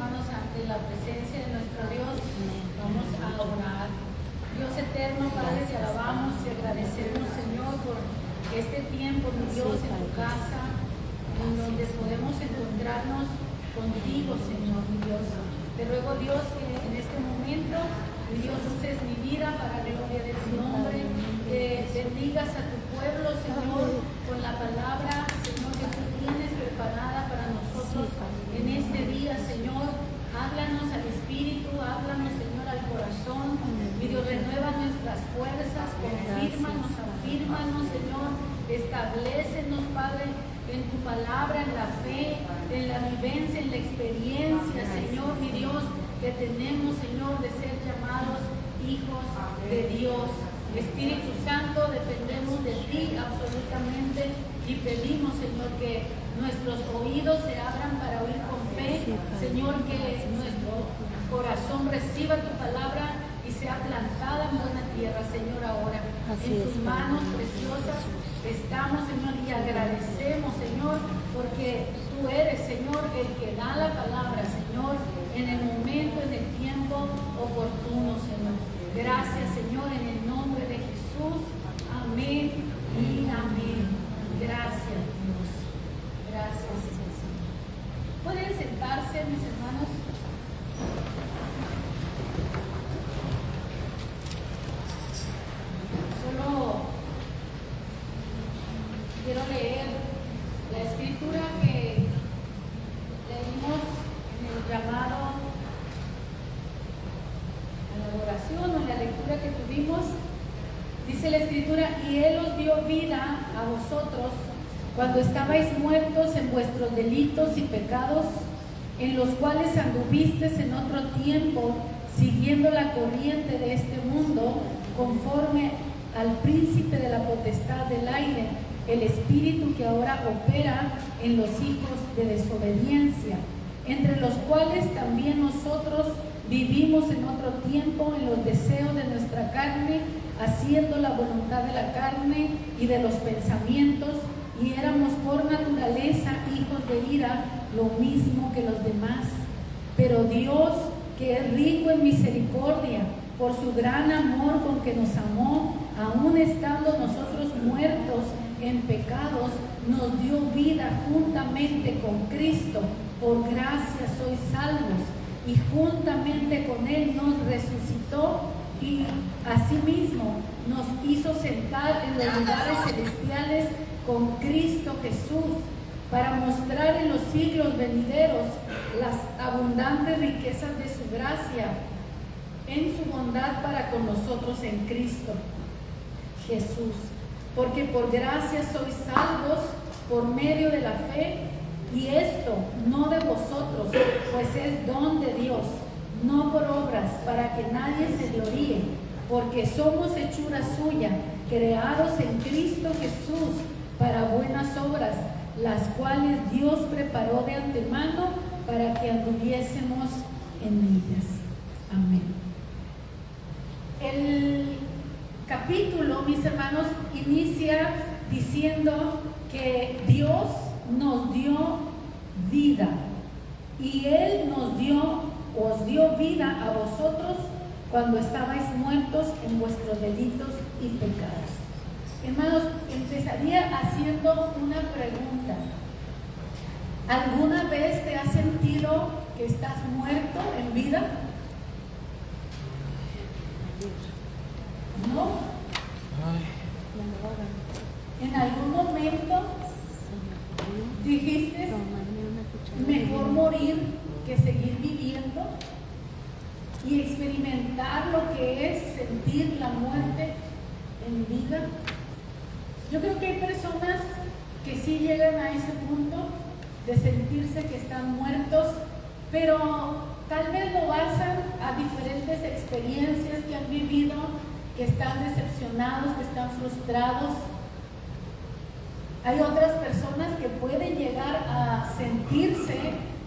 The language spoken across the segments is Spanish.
hermanos, ante la presencia de nuestro Dios, vamos a orar. Dios eterno, Padre, te alabamos y agradecemos, Señor, por este tiempo, mi Dios, en tu casa, en donde podemos encontrarnos contigo, Señor, mi Dios. Te ruego, Dios, que en este momento, mi Dios, uses mi vida para la gloria de tu nombre, que bendigas a tu pueblo, Señor, con la palabra, Señor, que tú tienes preparada para nosotros en este día, Señor. Háblanos al espíritu, háblanos, Señor, al corazón. Mi Dios, renueva nuestras fuerzas, confírmanos, afírmanos, Señor, establecenos, Padre, en tu palabra, en la fe, en la vivencia, en la experiencia, Señor, mi Dios, que tenemos, Señor, de ser llamados hijos de Dios. Espíritu Santo, dependemos de ti absolutamente y pedimos, Señor, que nuestros oídos se abran para oír con fe, Señor, que nuestro corazón reciba tu palabra y sea plantada en buena tierra, Señor, ahora. En tus manos preciosas estamos, Señor, y agradecemos, Señor, porque tú eres, Señor, el que da la palabra, Señor, en el momento, en el tiempo oportuno, Señor. Gracias, Señor, en el nombre de Jesús. Amén y amén. Gracias, Dios. Gracias, Señor. ¿Pueden sentarse, mis hermanos? Solo quiero leer la escritura que leímos en el llamado a la adoración o en la lectura que tuvimos. Dice la escritura: y Él os dio vida a vosotros cuando estabais muertos en vuestros delitos y pecados, en los cuales anduvisteis en otro tiempo, siguiendo la corriente de este mundo, conforme al príncipe de la potestad del aire, el espíritu que ahora opera en los hijos de desobediencia, entre los cuales también nosotros vivimos en otro tiempo en los deseos de nuestra carne, haciendo la voluntad de la carne y de los pensamientos, y éramos por naturaleza hijos de ira, lo mismo que los demás. Pero Dios, que es rico en misericordia, por su gran amor con que nos amó, aun estando nosotros muertos en pecados, nos dio vida juntamente con Cristo. Por gracia sois salvos, y juntamente con Él nos resucitó y asimismo nos hizo sentar en los lugares celestiales con Cristo Jesús, para mostrar en los siglos venideros las abundantes riquezas de su gracia en su bondad para con nosotros en Cristo Jesús. Porque por gracia sois salvos por medio de la fe, y esto no de vosotros, pues es don de Dios, no por obras, para que nadie se gloríe, porque somos hechura suya, creados en Cristo Jesús para buenas obras, las cuales Dios preparó de antemano para que anduviésemos en ellas. Amén. El capítulo, mis hermanos, inicia diciendo que Dios nos dio vida, y Él os dio vida a vosotros cuando estabais muertos en vuestros delitos y pecados. Hermanos, empezaría haciendo una pregunta. ¿Alguna vez te has sentido que estás muerto en vida? ¿No? ¿En algún momento dijiste mejor morir que seguir viviendo y experimentar lo que es sentir la muerte en vida? Yo creo que hay personas que sí llegan a ese punto de sentirse que están muertos, pero tal vez lo basan a diferentes experiencias que han vivido, que están decepcionados, que están frustrados. Hay otras personas que pueden llegar a sentirse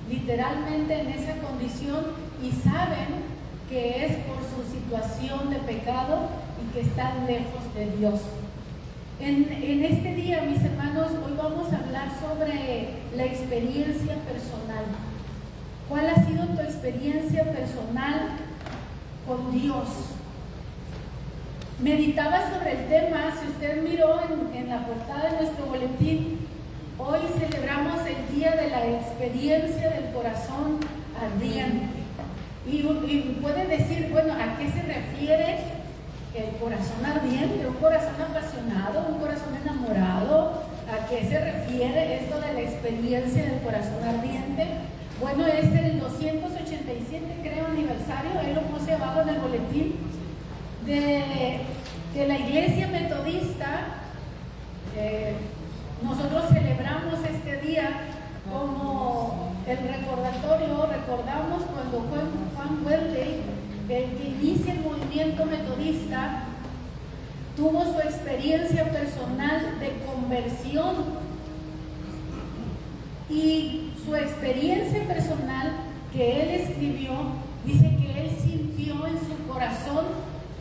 literalmente en esa condición y saben que es por su situación de pecado y que están lejos de Dios. En este día, mis hermanos, hoy vamos a hablar sobre la experiencia personal. ¿Cuál ha sido tu experiencia experiencia personal con Dios. Meditaba sobre el tema. Si usted miró en la portada de nuestro boletín, hoy celebramos el día de la experiencia del corazón ardiente. Y pueden decir, bueno, ¿a qué se refiere el corazón ardiente? ¿Un corazón apasionado? ¿Un corazón enamorado? ¿A qué se refiere esto de la experiencia del corazón ardiente? Bueno, es el 287, creo, aniversario. Ahí lo puse abajo en el boletín de la Iglesia Metodista. Nosotros celebramos este día como el recordatorio. Recordamos cuando Juan Wesley, el que inicia el movimiento metodista, tuvo su experiencia personal de conversión, y su experiencia personal que él escribió, dice que él sintió en su corazón,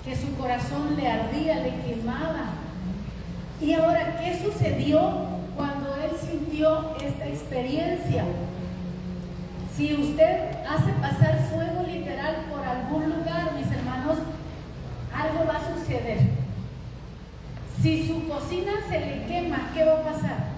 que su corazón le ardía, le quemaba. Y ahora, ¿qué sucedió cuando él sintió esta experiencia? Si usted hace pasar fuego literal por algún lugar, mis hermanos, algo va a suceder. Si su cocina se le quema, ¿qué va a pasar?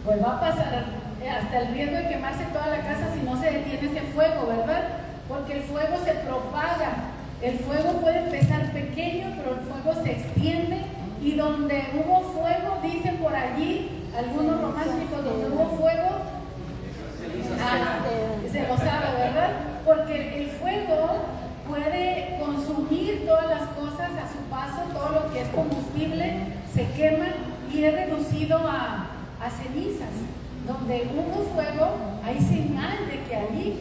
Pues va a pasar hasta el riesgo de quemarse toda la casa si no se detiene ese fuego, ¿verdad? Porque el fuego se propaga. El fuego puede empezar pequeño, pero el fuego se extiende, y donde hubo fuego, dicen por allí algunos románticos, donde hubo fuego, se lo sabe, ¿verdad? Porque el fuego puede consumir todas las cosas a su paso, todo lo que es combustible se quema y es reducido a cenizas. Donde hubo fuego, hay señal de que allí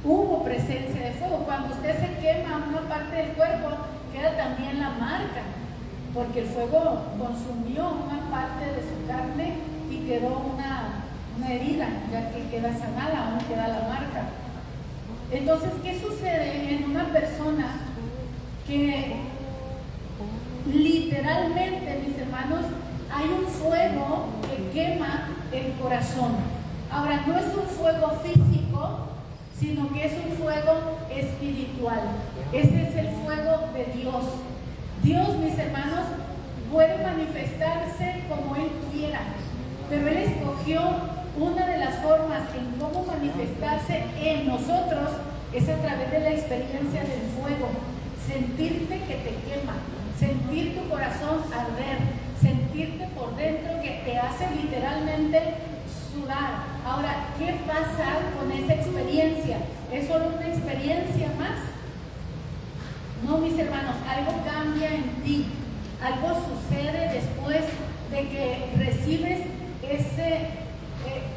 hubo presencia de fuego. Cuando usted se quema una parte del cuerpo, queda también la marca, porque el fuego consumió una parte de su carne y quedó una herida, ya que queda sanada, aún queda la marca. Entonces, ¿qué sucede en una persona que literalmente, mis hermanos, hay un fuego que quema el corazón? Ahora, no es un fuego físico, sino que es un fuego espiritual. Ese es el fuego de Dios. Dios, mis hermanos, puede manifestarse como Él quiera, pero Él escogió una de las formas en cómo manifestarse en nosotros es a través de la experiencia del fuego. Sentirte que te quema, sentir tu corazón arder, sentirte por dentro que te hace literalmente sudar. Ahora, ¿qué pasa con esa experiencia? ¿Es solo una experiencia más? No, mis hermanos, algo cambia en ti, algo sucede después de que recibes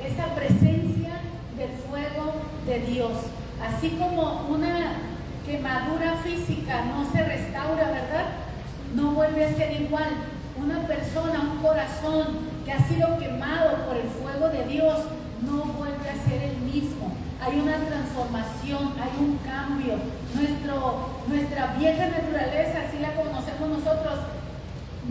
esa presencia del fuego de Dios. Así como una quemadura física no se restaura, ¿verdad? No vuelve a ser igual. Una persona, un corazón que ha sido quemado por el fuego de Dios, no vuelve a ser el mismo. Hay una transformación, hay un cambio. Nuestra vieja naturaleza, así la conocemos nosotros,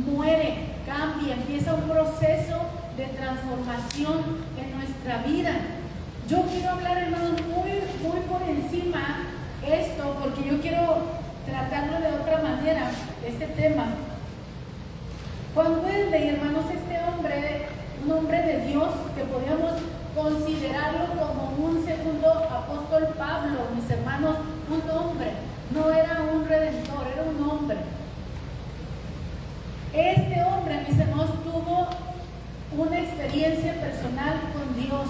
muere, cambia, empieza un proceso de transformación en nuestra vida. Yo quiero hablar, hermanos, muy por encima esto, porque yo quiero tratarlo de otra manera, este tema. Juan Wesley, hermanos, este hombre, un hombre de Dios, que podríamos considerarlo como un segundo apóstol Pablo, mis hermanos, un hombre, no era un redentor, era un hombre. Este hombre, mis hermanos, tuvo una experiencia personal con Dios.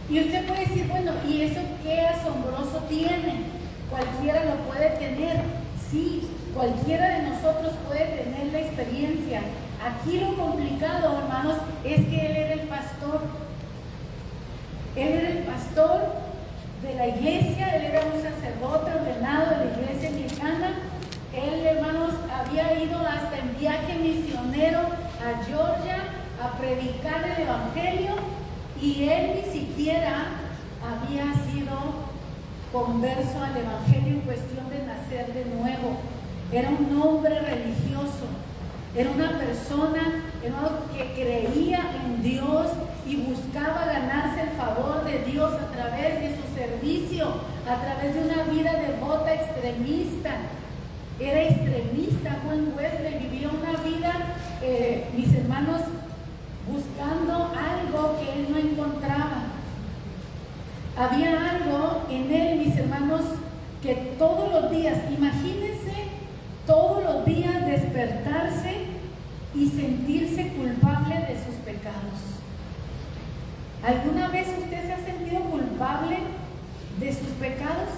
Y usted puede decir, bueno, ¿y eso qué asombroso tiene? Cualquiera lo puede tener. Sí, cualquiera de nosotros puede tener la experiencia. Aquí lo complicado, hermanos, es que él era el pastor. Él era el pastor de la iglesia, él era un sacerdote ordenado de la iglesia anglicana. Él, hermanos, había ido hasta en viaje misionero a Georgia a predicar el evangelio, y él ni siquiera había sido converso al evangelio en cuestión de nacer de nuevo. Era un hombre religioso, era una persona, hermano, que creía en Dios y buscaba ganarse el favor a través de una vida devota extremista. Era extremista. Juan Wesley vivía una vida, mis hermanos, buscando algo que él no encontraba. Había algo en él, mis hermanos, que todos los días, imagínense, todos los días despertarse y sentirse culpable de sus pecados. ¿Alguna vez usted se ha sentido culpable de sus pecados?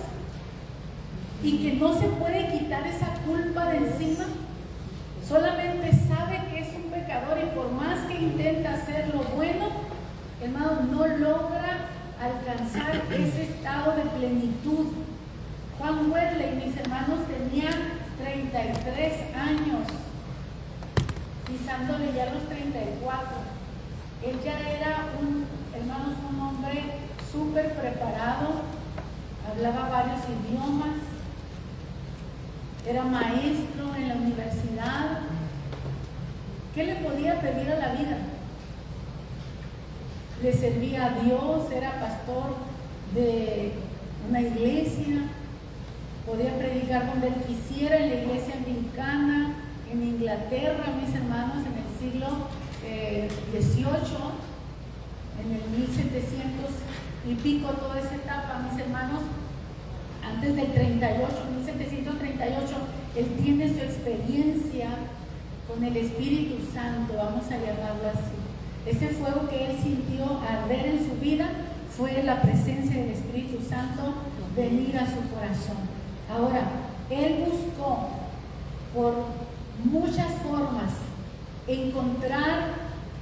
Y que no se puede quitar esa culpa de encima. Solamente sabe que es un pecador y por más que intenta hacer lo bueno, hermano, no logra alcanzar ese estado de plenitud. Juan Wesley, mis hermanos, tenía 33 años, pisándole ya los 34. Él ya era un hombre súper preparado, hablaba varios idiomas, era maestro en la universidad. ¿Qué le podía pedir a la vida? Le servía a Dios, era pastor de una iglesia, podía predicar donde él quisiera, en la iglesia anglicana, en Inglaterra, mis hermanos, en el siglo XVIII, en el 1700 y pico, toda esa etapa, mis hermanos, antes del 38, 1738, él tiene su experiencia con el Espíritu Santo, vamos a llamarlo así. Ese fuego que él sintió arder en su vida fue la presencia del Espíritu Santo venir a su corazón. Ahora, él buscó por muchas formas encontrar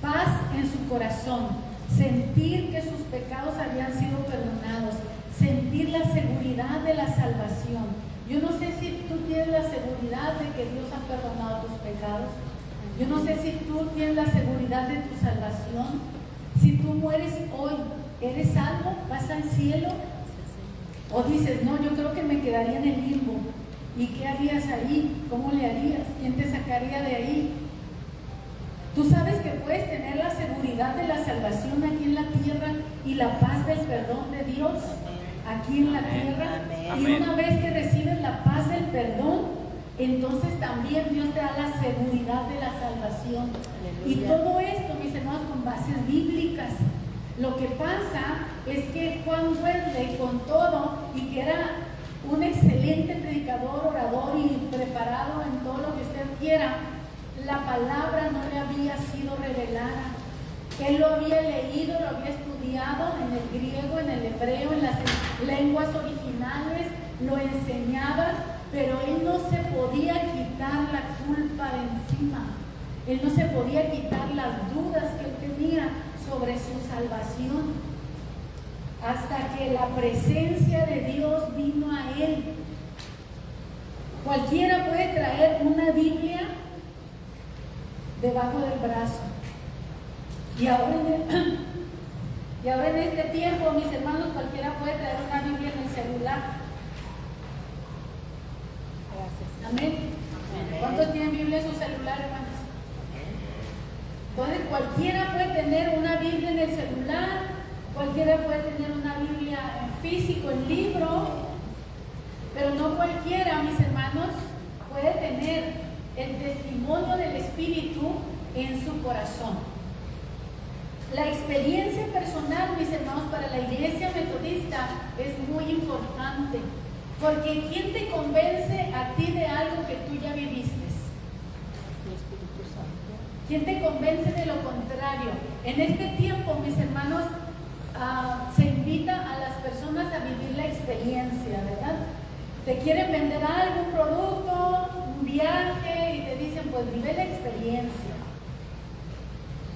paz en su corazón, sentir que sus pecados habían sido perdonados, sentir la seguridad de la salvación. Yo no sé si tú tienes la seguridad de que Dios ha perdonado tus pecados. Yo no sé si tú tienes la seguridad de tu salvación. Si tú mueres hoy, ¿eres salvo? ¿Vas al cielo? O dices, no, yo creo que me quedaría en el limbo. ¿Y qué harías ahí? ¿Cómo le harías? ¿Quién te sacaría de ahí? Tú sabes que puedes tener la seguridad de la salvación aquí en la tierra y la paz del perdón de Dios aquí en la tierra. Y una vez que recibes la paz del perdón, entonces también Dios te da la seguridad de la salvación. Y todo esto, mis hermanos, con bases bíblicas. Lo que pasa es que Juan Wesley, con todo, y que era un excelente predicador, orador y preparado en todo lo que usted quiera, la palabra no le había sido revelada. Él lo había leído, lo había estudiado en el griego, en el hebreo, en las lenguas originales, lo enseñaba, pero él no se podía quitar la culpa de encima. Él no se podía quitar las dudas que él tenía sobre su salvación, hasta que la presencia de Dios vino a él. Cualquiera puede traer una Biblia debajo del brazo. Y ahora en este tiempo, mis hermanos, cualquiera puede traer una Biblia en el celular. Gracias. Amén. ¿Cuántos tienen Biblia en su celular, hermanos? Entonces, cualquiera puede tener una Biblia en el celular, cualquiera puede tener una Biblia en físico, en libro, pero no cualquiera, mis hermanos, puede tener el testimonio del Espíritu en su corazón. La experiencia personal, mis hermanos, para la iglesia metodista es muy importante, porque ¿quién te convence a ti de algo que tú ya viviste? El Espíritu Santo. ¿Quién te convence de lo contrario? En este tiempo, mis hermanos, se invita a las personas a vivir la experiencia, ¿verdad? Te quieren vender algo, un producto, un viaje, y te dicen, pues vive la experiencia.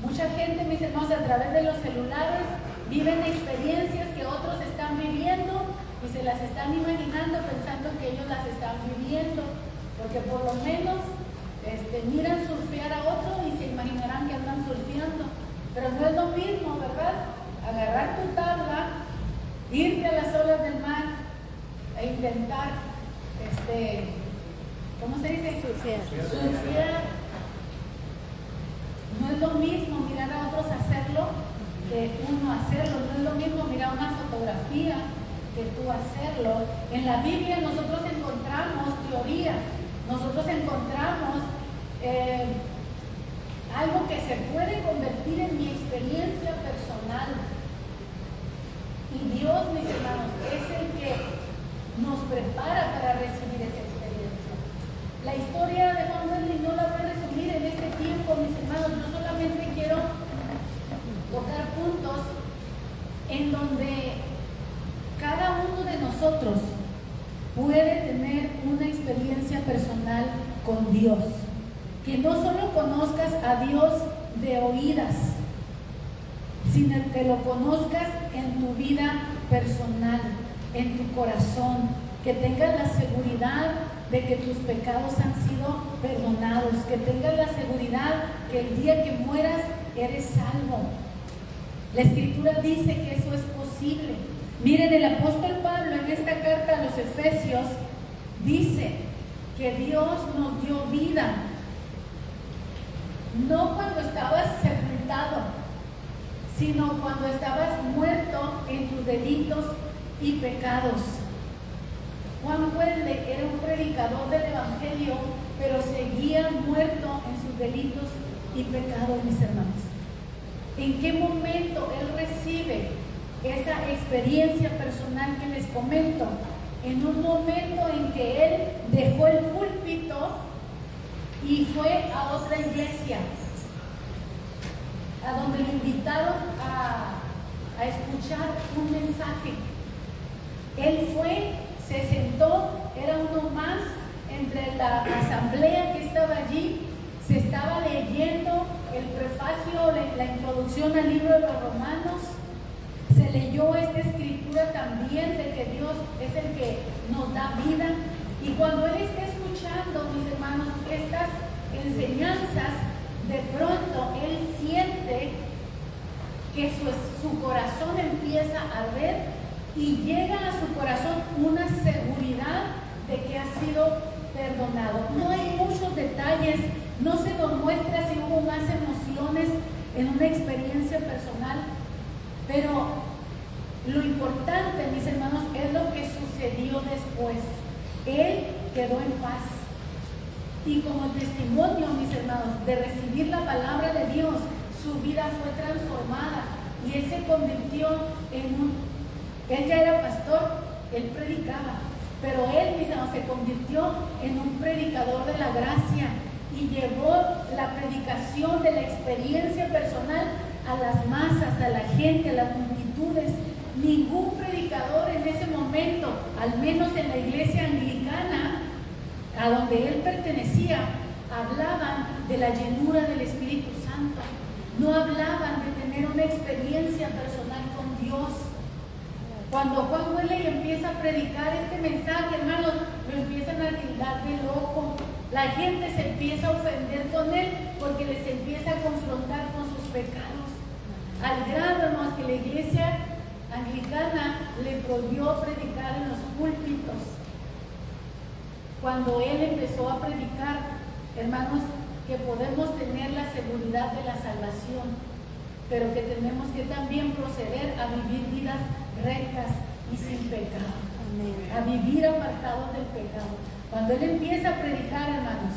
Mucha gente, mis hermanos, a través de los celulares viven experiencias que otros están viviendo y se las están imaginando pensando que ellos las están viviendo, porque por lo menos miran surfear a otro y se imaginarán que andan surfeando, pero no es lo mismo, ¿verdad? Agarrar tu tabla, irte a las olas del mar e intentar, ¿cómo se dice? Surfear. No es lo mismo mirar a otros hacerlo que uno hacerlo. No es lo mismo mirar una fotografía que tú hacerlo. En la Biblia nosotros encontramos teoría, nosotros encontramos algo que se puede convertir en mi experiencia personal. Y Dios, mis hermanos, es el que nos prepara para recibir esa experiencia. La historia de Juan Wesley no la voy a resumir en este tiempo, mis hermanos. Yo solamente quiero tocar puntos en donde cada uno de nosotros puede tener una experiencia personal con Dios. Que no solo conozcas a Dios de oídas, sino que lo conozcas en tu vida personal, en tu corazón, que tengas la seguridad de que tus pecados han sido perdonados, que tengas la seguridad que el día que mueras eres salvo. La Escritura dice que eso es posible. Miren, el apóstol Pablo en esta carta a los Efesios dice que Dios nos dio vida, no cuando estabas sepultado, sino cuando estabas muerto en tus delitos y pecados. Juan Wesley era un predicador del Evangelio, pero seguía muerto en sus delitos y pecados, mis hermanos. ¿En qué momento él recibe esa experiencia personal que les comento? En un momento en que él dejó el púlpito y fue a otra iglesia, a donde le invitaron a escuchar un mensaje. Él fue, se sentó, era uno más entre la asamblea que estaba allí. Se estaba leyendo el prefacio, la introducción al libro de los Romanos. Se leyó esta escritura también de que Dios es el que nos da vida. Y cuando él está escuchando, mis hermanos, estas enseñanzas, de pronto él siente que su corazón empieza a arder y llega a su corazón una seguridad de que ha sido perdonado. No hay muchos detalles, no se nos muestra si hubo más emociones en una experiencia personal, pero lo importante, mis hermanos, es lo que sucedió después. Él quedó en paz. Y como testimonio, mis hermanos, de recibir la palabra de Dios, su vida fue transformada y él se convirtió él ya era pastor, él predicaba, pero él, mis hermanos, se convirtió en un predicador de la gracia y llevó la predicación de la experiencia personal a las masas, a la gente, a las multitudes. Ningún predicador en ese momento, al menos en la iglesia anglicana a donde él pertenecía, hablaban de la llenura del Espíritu Santo. No hablaban de tener una experiencia personal con Dios. Cuando Juan Wesley empieza a predicar este mensaje, hermanos, lo empiezan a tildar de loco. La gente se empieza a ofender con él porque les empieza a confrontar con sus pecados. Al grado, hermanos, que la iglesia anglicana le prohibió predicar en los púlpitos. Cuando él empezó a predicar, hermanos, que podemos tener la seguridad de la salvación, pero que tenemos que también proceder a vivir vidas rectas y sin pecado. Amén. A vivir apartados del pecado. Cuando él empieza a predicar, hermanos,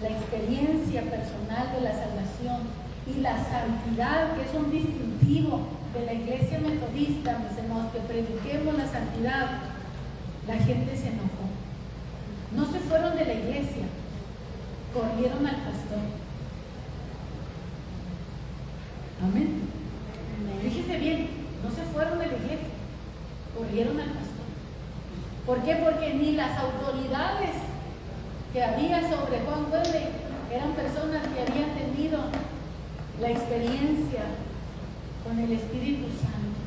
la experiencia personal de la salvación y la santidad, que es un distintivo de la iglesia metodista, mis hermanos, que prediquemos la santidad, la gente se enojó. No se fueron de la iglesia, corrieron al pastor. Amén. Fíjese bien, no se fueron de la iglesia, corrieron al pastor. ¿Por qué? Porque ni las autoridades que había sobre Juan Wesley eran personas que habían tenido la experiencia con el Espíritu Santo.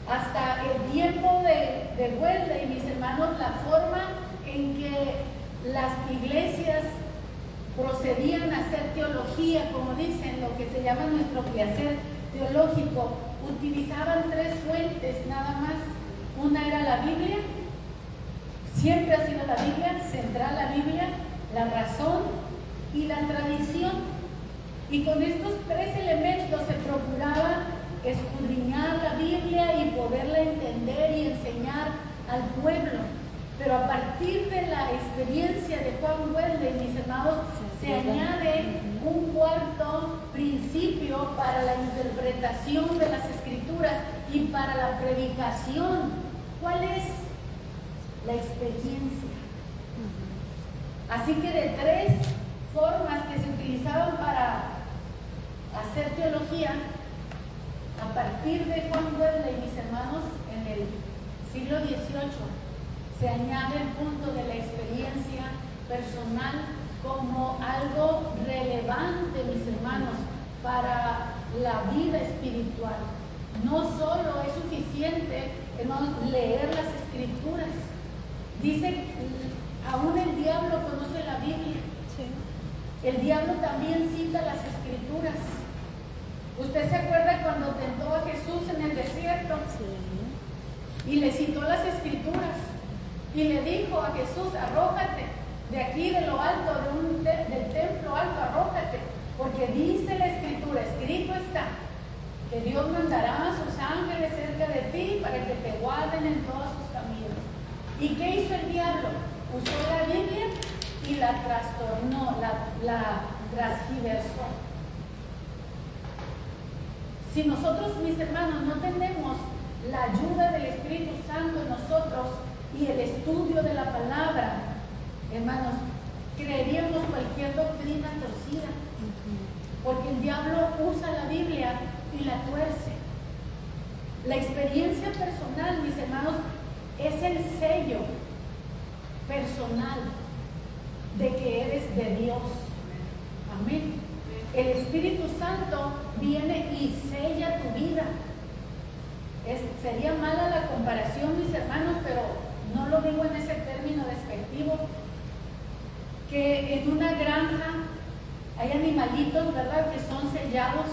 Hasta el tiempo de Wesley, mis hermanos, la forma en que las iglesias procedían a hacer teología, como dicen, lo que se llama nuestro quehacer teológico, utilizaban 3 fuentes nada más. Una era la Biblia, siempre ha sido la Biblia, central la Biblia, la razón y la tradición. Y con estos 3 elementos se procuraba escudriñar la Biblia y poderla entender al pueblo. Pero a partir de la experiencia de Juan Wesley, mis hermanos, se añade un cuarto principio para la interpretación de las Escrituras y para la predicación. ¿Cuál es? La experiencia. Así que de tres formas que se utilizaban para hacer teología, a partir de Juan Wesley, mis hermanos, en el siglo XVIII, se añade el punto de la experiencia personal como algo relevante, mis hermanos, para la vida espiritual. No solo es suficiente, hermanos, leer las Escrituras. Dice, aún el diablo conoce la Biblia. Sí. El diablo también cita las Escrituras. ¿Usted se acuerda cuando tentó a Jesús en el desierto? Sí. Y le citó las Escrituras. Y le dijo a Jesús, arrójate de aquí, de lo alto, del templo alto, arrójate. Porque dice la Escritura, escrito está, que Dios mandará a sus ángeles cerca de ti para que te guarden en todos sus caminos. ¿Y qué hizo el diablo? Usó la Biblia y la trastornó, la transgiversó. Si nosotros, mis hermanos, no tenemos la ayuda del Espíritu Santo en nosotros y el estudio de la palabra, hermanos, creeríamos cualquier doctrina torcida, porque el diablo usa la Biblia y la tuerce. La experiencia personal, mis hermanos, es el sello personal de que eres de Dios. Amén. El Espíritu Santo viene y sella tu vida. Sería mala la comparación, mis hermanos, pero no lo digo en ese término despectivo, que en una granja hay animalitos, ¿verdad?, que son sellados,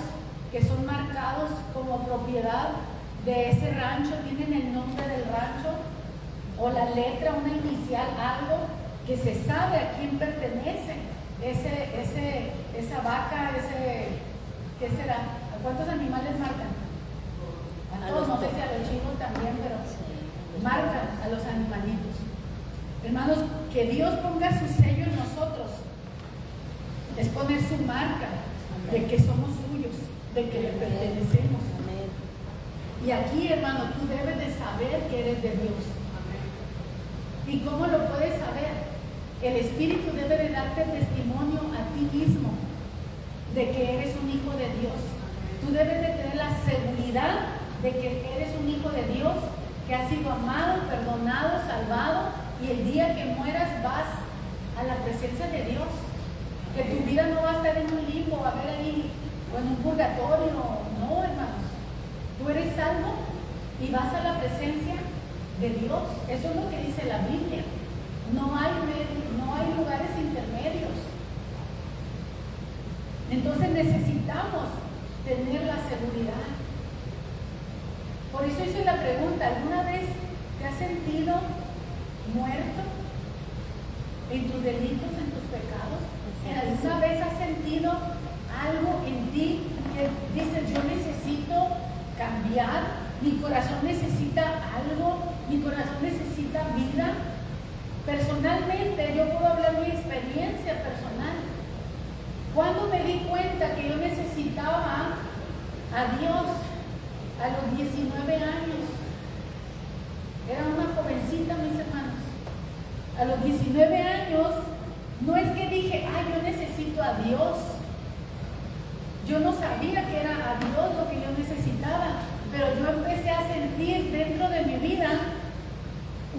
que son marcados como propiedad de ese rancho, tienen el nombre del rancho o la letra, una inicial, algo que se sabe a quién pertenece esa vaca, ¿qué será? ¿A cuántos animales marcan? A todos, no sé si a los chivos también, pero marcan a los animalitos. Hermanos, que Dios ponga su sello en nosotros es poner su marca de que somos suyos, de que le pertenecemos. Y aquí, hermano, tú debes de saber que eres de Dios. ¿Y cómo lo puedes saber? El Espíritu debe de darte testimonio a ti mismo de que eres un hijo de Dios. Tú debes de tener la seguridad de que eres un hijo de Dios, que has sido amado, perdonado, salvado, y el día que mueras vas a la presencia de Dios. Que tu vida no va a estar en un limbo, a ver ahí, o en un purgatorio. No, hermanos. Tú eres salvo y vas a la presencia de Dios. Eso es lo que dice la Biblia. No hay lugares intermedios. Entonces necesitamos tener la seguridad. Por eso hice la pregunta, ¿alguna vez te has sentido muerto en tus delitos, en tus pecados? ¿Alguna vez has sentido algo en ti que dices, yo necesito cambiar, mi corazón necesita algo, mi corazón necesita vida? Personalmente, yo puedo hablar de mi experiencia personal. Cuando me di cuenta que yo necesitaba a Dios, a los 19 años, era una jovencita, mis hermanos. A los 19 años, no es que dije, yo necesito a Dios. Yo no sabía que era a Dios lo que yo necesitaba, pero yo empecé a sentir dentro de mi vida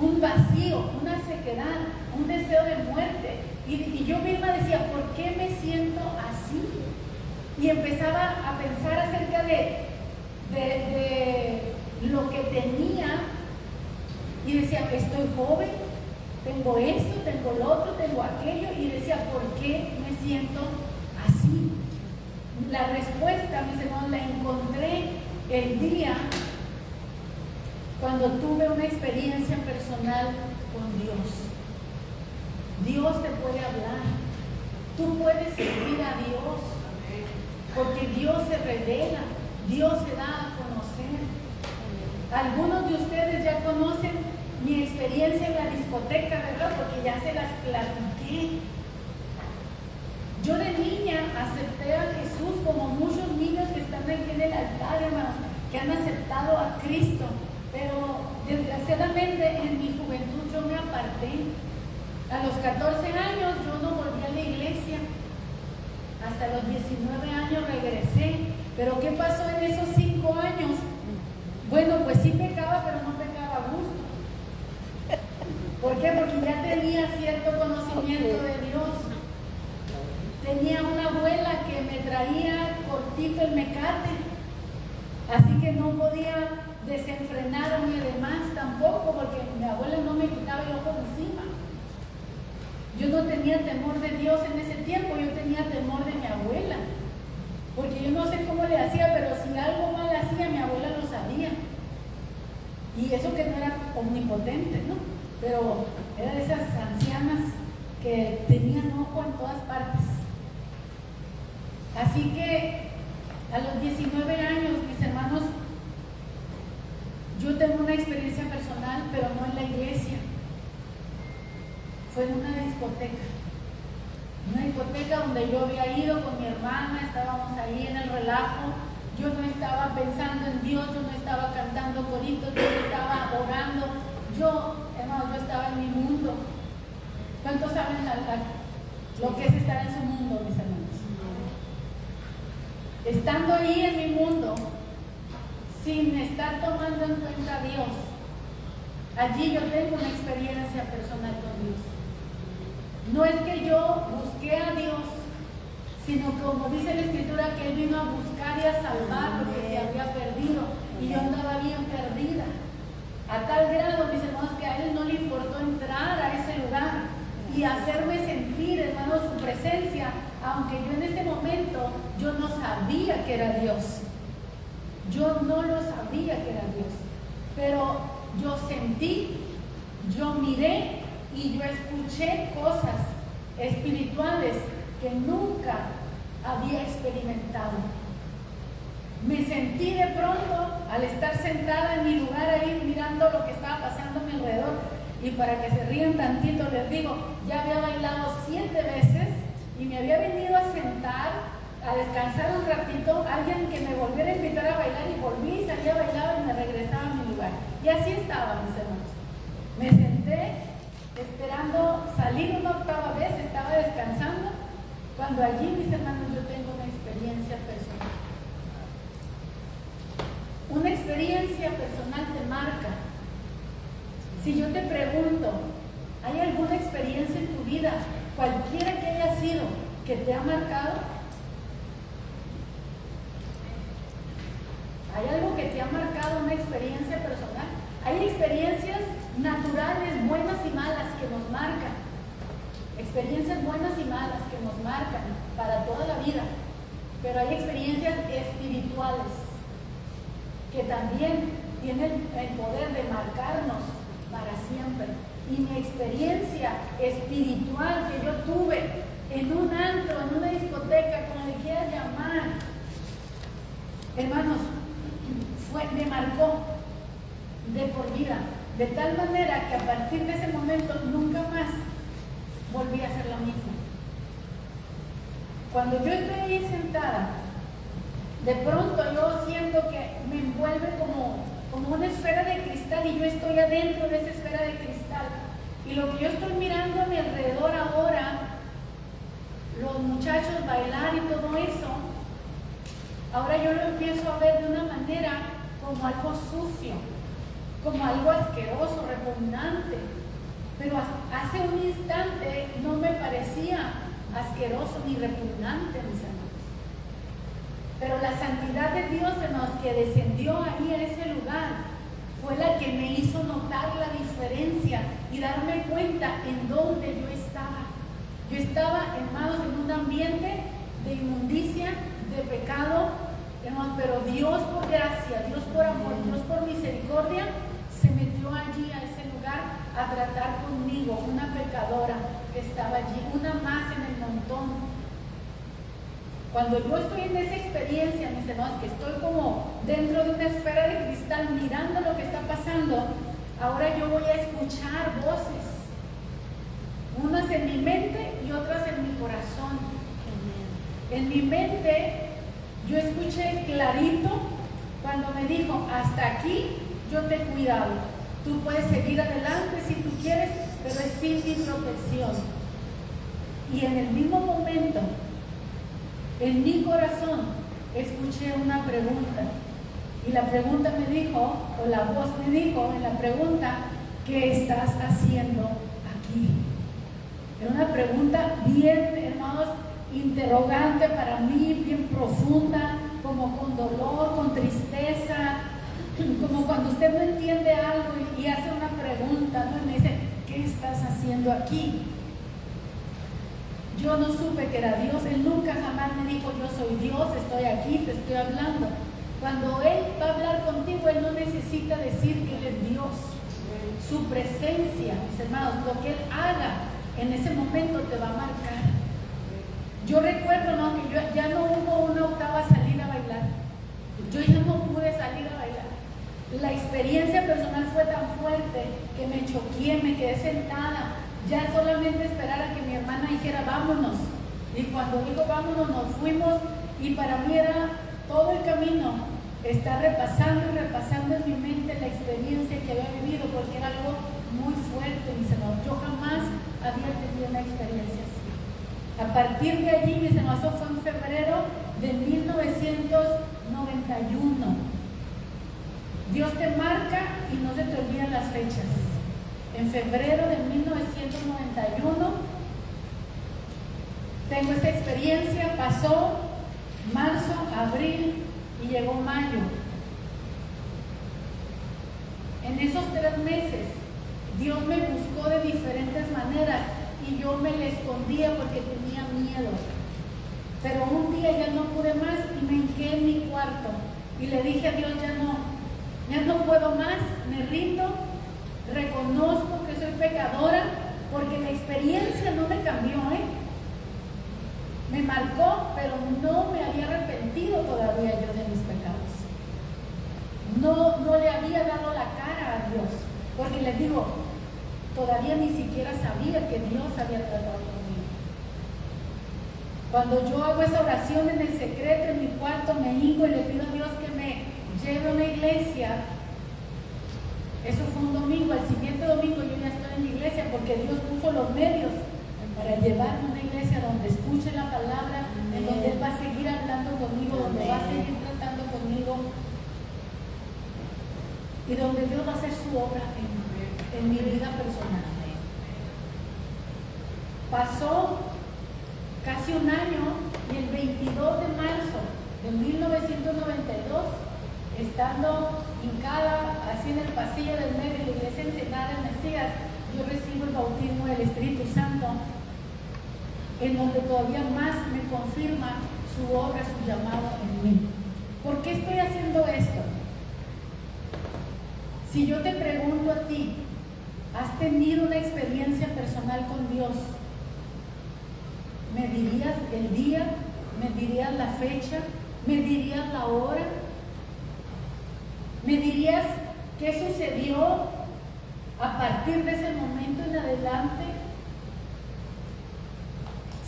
un vacío, una sequedad, un deseo de muerte. Y yo misma decía, ¿por qué me siento así? Y empezaba a pensar acerca de lo que tenía, y decía, estoy joven, tengo esto, tengo lo otro, tengo aquello, y decía, ¿por qué me siento así? La respuesta, mis hermanos, la encontré el día cuando tuve una experiencia personal con Dios. Dios te puede hablar, tú puedes servir a Dios, porque Dios se revela, Dios se da a conocer. Algunos de ustedes ya conocen mi experiencia en la discoteca, ¿verdad? Porque ya se las platiqué. Yo de niña acepté a Jesús como muchos niños que están aquí en el altar, hermanos, que han aceptado a Cristo. Pero desgraciadamente en mi juventud yo me aparté. A los 14 años yo no volví a la iglesia. Hasta los 19 años regresé. Pero ¿qué pasó en esos 5 años? Bueno, pues sí pecaba, pero no pecaba a gusto. ¿Por qué? Porque ya tenía cierto conocimiento de Dios. Tenía una abuela que me traía cortito el mecate. Así que no podía desenfrenarme de más tampoco, porque mi abuela no me quitaba el ojo de encima. Yo no tenía temor de Dios en ese tiempo, yo tenía temor de mi abuela. Porque yo no sé cómo le hacía, pero si algo mal hacía, mi abuela lo sabía. Y eso que no era omnipotente, ¿no? Pero era de esas ancianas que tenían ojo en todas partes. Así que a los 19 años, mis hermanos, yo tengo una experiencia personal, pero no en la iglesia. Fue en una discoteca. Una discoteca donde yo había ido con mi hermana, estábamos ahí en el relajo. Yo no estaba pensando en Dios, yo no estaba cantando coritos, yo no estaba orando. Hermano, yo estaba en mi mundo. ¿Cuántos saben lo que es estar en su mundo, mis hermanos? Estando ahí en mi mundo, sin estar tomando en cuenta a Dios, allí yo tengo una experiencia personal con Dios. No es que yo busqué a Dios, sino como dice la Escritura, que Él vino a buscar y a salvar lo que se había perdido, y yo andaba bien perdida, a tal grado, mis hermanos, que a Él no le importó entrar a ese lugar y hacerme sentir, hermanos, su presencia, aunque yo en ese momento yo no sabía que era Dios. Yo no lo sabía que era Dios, pero yo sentí, yo miré y yo escuché cosas espirituales que nunca había experimentado. Me sentí de pronto, al estar sentada en mi lugar ahí mirando lo que estaba pasando a mi alrededor, y para que se rían tantito les digo, ya había bailado 7 veces y me había venido a sentar a descansar un ratito, alguien que me volviera a invitar a bailar, y volví y salía a bailar y me regresaba a mi lugar. Y así estaba, mis hermanos. Me senté esperando salir una 8ª vez, estaba descansando, cuando allí, mis hermanos, yo tengo una experiencia personal. Una experiencia personal te marca. Si yo te pregunto, ¿hay alguna experiencia en tu vida, cualquiera que haya sido, que te ha marcado? ¿Hay algo que te ha marcado, una experiencia personal? Hay experiencias naturales, buenas y malas, que nos marcan. Experiencias buenas y malas que nos marcan para toda la vida. Pero hay experiencias espirituales que también tienen el poder de marcarnos para siempre. Y mi experiencia espiritual que yo tuve en un antro, en una discoteca, como le quieras llamar, hermanos, me marcó de por vida, de tal manera que a partir de ese momento nunca más volví a ser la misma. Cuando yo estoy ahí sentada, de pronto yo siento que me envuelve como una esfera de cristal, y yo estoy adentro de esa esfera de cristal, y lo que yo estoy mirando a mi alrededor ahora, los muchachos bailar y todo eso, ahora yo lo empiezo a ver de una manera como algo sucio, como algo asqueroso, repugnante. Pero hace un instante no me parecía asqueroso ni repugnante, mis hermanos. Pero la santidad de Dios, hermanos, que descendió ahí a ese lugar, fue la que me hizo notar la diferencia y darme cuenta en dónde yo estaba. Yo estaba, hermanos, en un ambiente de inmundicia, de pecado, hermanos, pero Dios por gracia, Dios por amor, Dios por misericordia, se metió allí a ese lugar a tratar conmigo, una pecadora que estaba allí, una más en el montón. Cuando yo estoy en esa experiencia, mis hermanos, que estoy como dentro de una esfera de cristal mirando lo que está pasando, ahora yo voy a escuchar voces, unas en mi mente y otras en mi corazón. En mi mente yo escuché clarito cuando me dijo: hasta aquí yo te he cuidado, tú puedes seguir adelante si tú quieres, pero es sin mi protección. Y en el mismo momento, en mi corazón, escuché una pregunta. Y la pregunta me dijo, o la voz me dijo en la pregunta: ¿qué estás haciendo aquí? Era una pregunta bien, hermanos, interrogante para mí, bien profunda, como con dolor, con tristeza, como cuando usted no entiende algo y hace una pregunta, ¿no? Y me dice: ¿qué estás haciendo aquí? Yo no supe que era Dios. Él nunca jamás me dijo: yo soy Dios, estoy aquí, te estoy hablando. Cuando Él va a hablar contigo, Él no necesita decir que Él es Dios. Su presencia, mis hermanos, lo que Él haga en ese momento te va a marcar. Yo recuerdo, ¿no?, que ya no hubo una octava salir a bailar. Yo ya no pude salir a bailar. La experiencia personal fue tan fuerte que me choqué, me quedé sentada, ya solamente esperar a que mi hermana dijera: vámonos. Y cuando dijo vámonos, nos fuimos, y para mí era todo el camino estar repasando y repasando en mi mente la experiencia que había vivido, porque era algo muy fuerte, mis hermanos. Yo jamás había tenido una experiencia así. A partir de allí, mis hermanos, fue en febrero de 1991. Dios te marca y no se te olvidan las fechas. En febrero de 1991 tengo esta experiencia. Pasó marzo, abril y llegó mayo. En esos 3 meses Dios me buscó de diferentes maneras y yo me le escondía porque tenía miedo. Pero un día ya no pude más y me hinqué en mi cuarto y le dije a Dios: ya no puedo más, me rindo, reconozco que soy pecadora, porque la experiencia no me cambió, me marcó, pero no me había arrepentido todavía yo de mis pecados. No le había dado la cara a Dios, porque les digo, todavía ni siquiera sabía que Dios había tratado conmigo. Cuando yo hago esa oración en el secreto, en mi cuarto, me hinco y le pido a Dios que me lleve a una iglesia. Eso fue un domingo. Al siguiente domingo yo ya estoy en la iglesia, porque Dios puso los medios para llevarme a una iglesia donde escuche la palabra, en donde Él va a seguir hablando conmigo, donde va a seguir tratando conmigo, y donde Dios va a hacer su obra en mi vida personal. Pasó casi un año y el 22 de marzo de 1992, estando hincada así en el pasillo del medio de la iglesia Ensenada en Mesías, yo recibo el bautismo del Espíritu Santo, en donde todavía más me confirma su obra, su llamado en mí. ¿Por qué estoy haciendo esto? Si yo te pregunto a ti: ¿has tenido una experiencia personal con Dios? ¿Me dirías el día? ¿Me dirías la fecha? ¿Me dirías la hora? ¿Me dirías qué sucedió a partir de ese momento en adelante?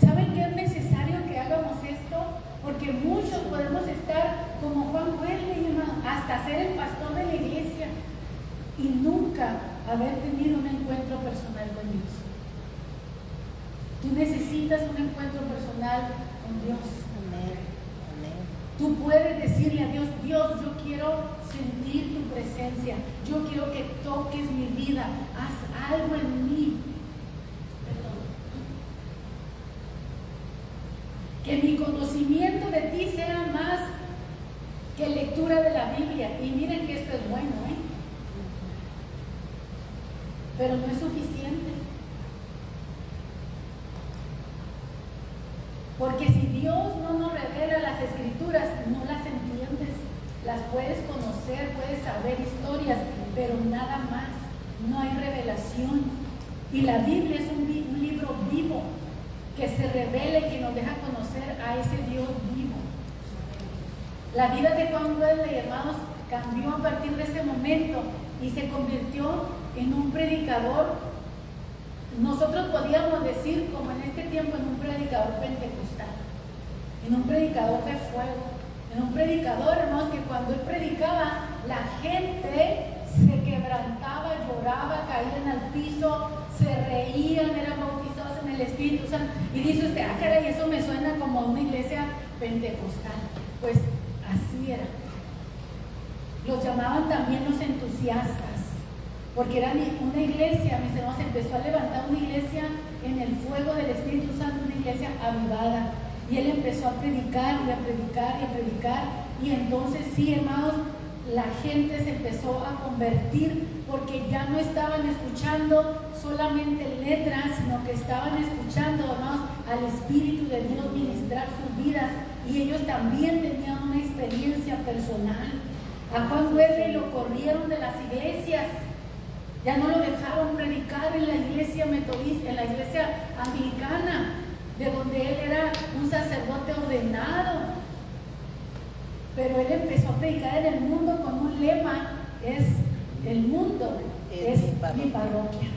¿Saben qué es necesario que hagamos esto? Porque muchos podemos estar como Juan Wesley, hasta ser el pastor de la iglesia y nunca haber tenido un encuentro personal con Dios. Tú necesitas un encuentro personal con Dios. Amén. Amén. Tú puedes decirle a Dios: Dios, yo quiero sentir tu presencia, yo quiero que toques mi vida, haz algo en mí. Perdón. Que mi conocimiento de ti sea más que lectura de la Biblia. Y miren que esto es bueno, pero no es suficiente. Porque si Dios no nos revela las Escrituras, no las entiendes. Las puedes conocer, puedes saber historias, pero nada más. No hay revelación. Y la Biblia es un libro vivo que se revela y que nos deja conocer a ese Dios vivo. La vida de Juan Wesley, hermanos, cambió a partir de ese momento y se convirtió en un predicador. Nosotros podíamos decir, como en este tiempo, en un predicador pentecostal, en un predicador de fuego, en un predicador, hermanos, que cuando él predicaba, la gente se quebrantaba, lloraba, caían al piso, se reían, eran bautizados en el Espíritu Santo. Y dice usted, caray, eso me suena como a una iglesia pentecostal. Pues así era. Los llamaban también los entusiastas, porque era una iglesia, mis hermanos, empezó a levantar una iglesia en el fuego del Espíritu Santo, una iglesia avivada. Y él empezó a predicar y a predicar y a predicar. Y entonces sí, hermanos, la gente se empezó a convertir, porque ya no estaban escuchando solamente letras, sino que estaban escuchando, hermanos, al Espíritu de Dios ministrar sus vidas. Y ellos también tenían una experiencia personal. A Juan Wesley lo corrieron de las iglesias. Ya no lo dejaron predicar en la iglesia metodista, en la iglesia anglicana, de donde él era un sacerdote ordenado. Pero él empezó a predicar en el mundo con un lema: es el mundo, es mi parroquia.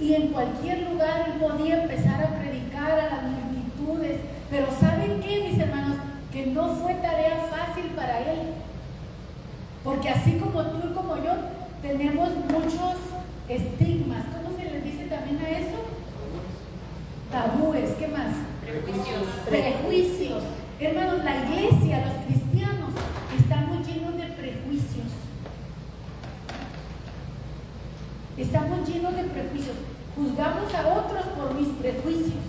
Y en cualquier lugar él podía empezar a predicar a las multitudes. Pero ¿saben qué, mis hermanos? Que no fue tarea fácil para él. Porque así como tú y como yo, tenemos muchos estigmas. ¿Cómo se les dice también a eso? Tabúes. ¿Qué más? Prejuicios. Hermanos, la iglesia, los cristianos, estamos llenos de prejuicios. Estamos llenos de prejuicios. Juzgamos a otros por mis prejuicios.